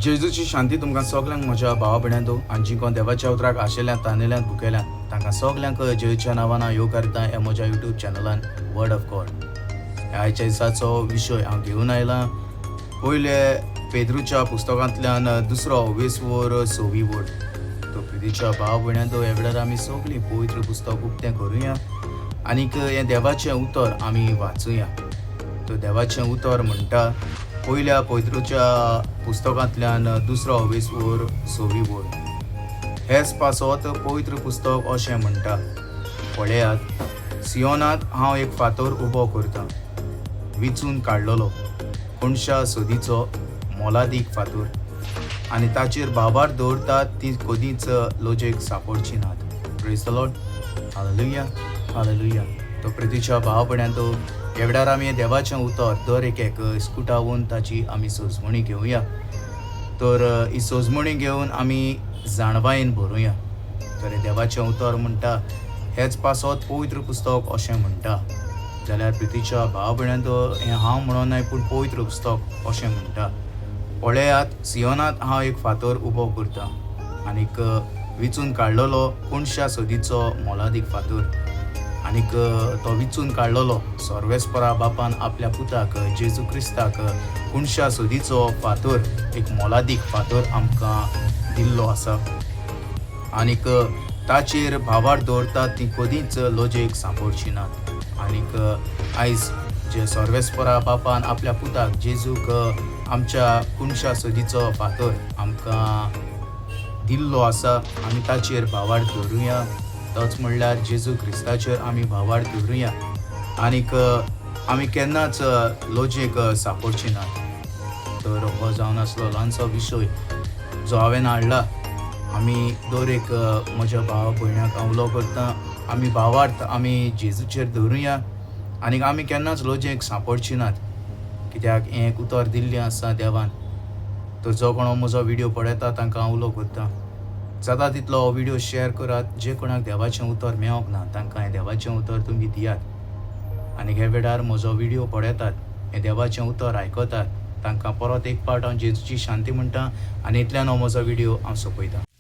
जेजूची शांती तुमकां सगल्यांक म्हज्या भावा भयणांतो आनी जी कोण देवाच्या उतराक आशिल्ल्यान तांणेल्यांत भुकेल्यांत तांकां सगल्यांक जेजूच्या नांवान ह्यो करता हे म्हज्या यूट्यूब चॅनलान वर्ड ऑफ गॉड. आयच्या दिसाचो विशय हांव घेवन आयलां पयले पेद्रूच्या पुस्तकांतल्यान 2:20-6 वड. तो प्रितीच्या भाव भयणांतो हे वेळार आमी सगळीं पवित्र पुस्तक उक्तें करुया आनीक हें देवाचें उतर आमी वाचुया. तो देवाचें उतर म्हणटा पयल्या पेद्रूच्या पुस्तकांतल्यान 2:20-6 वड. हेच पासत पवित्र पुस्तक अशें म्हणटा, पळयात सियोनांत हांव एक फातर उबो करतां, विचून काडलोलो कोणशा सोदीचो मोलादीक फातर, आनी ताचेर भाबार दवरतात ती कदींच लोजेक सांपडची नात. Praise the Lord. Hallelujah hallelujah. तो प्रितीच्या भाव भयणांतो ह्या वेळार आमी देवाचें उतर दर एक स्कुटावून ताची आमी सोजमणी घेवया. तर ही सोजमणी घेवन आमी जाणवायेन बरोवया. तर हे देवाचें उतर म्हणटा हेच पासत पवित्र पुस्तक अशें म्हणटा. जाल्यार प्रितीच्या भाव भयणांतो हें हांव म्हणोनाय पूण पवित्र पुस्तक अशें म्हणटा, पळयात सियोनांत हांव एक फातर उबो करतां आनीक विचून काडलोलो कोणशा सोदीचो मोलादीक फातर, आनीक तो विचून काडलोलो सर्वेस्परा बापान आपल्या पुताक जेजू क्रिस्ताक कोणशा सोदीचो फातर, एक मोलादीक फातर आमकां दिल्लो आसा, आनीक ताचेर भावार दवरतात ती कदींच लोजेक सांपडची नात. आनीक आयज जे सर्वेस्परा बापान आपल्या पुताक जेजूक आमच्या कोणशा सोदीचो फातर आमकां दिल्लो आसा, आमी ताचेर भावार दवरुया. तोच म्हणल्यार जेजू क्रिस्ताचेर आमी भावार दवरुया आनीक आमी केन्नाच लोजेक सांपडची नात. तर हो जावन आसलो ल्हानसो विशय जो हांवें हाडला. आमी दर एक म्हज्या भावा भयणाक हांव उलो करतां, आमी भावार्थ आमी जेजूचेर दवरुया आनीक आमी केन्नाच लोजेक सांपडची नात, कित्याक हें एक उतर दिल्लें आसा देवान. तर जो कोण म्हजो व्हिडिओ पळयता तांकां हांव उलो करतां, जाता तितलो हो व्हिडिओ शेअर करात. जे कोणाक देवाचें उतर मेळोंक ना तांकां हें देवाचें उतर तुमी दियात. आनी हे वेळार म्हजो व्हिडिओ पळयतात, हें देवाचें उतर आयकतात, तांकां परत एक पावट हांव जेजूची शांती म्हणटा आनी इतल्यान हो म्हजो व्हिडिओ हांव सोंपयतां.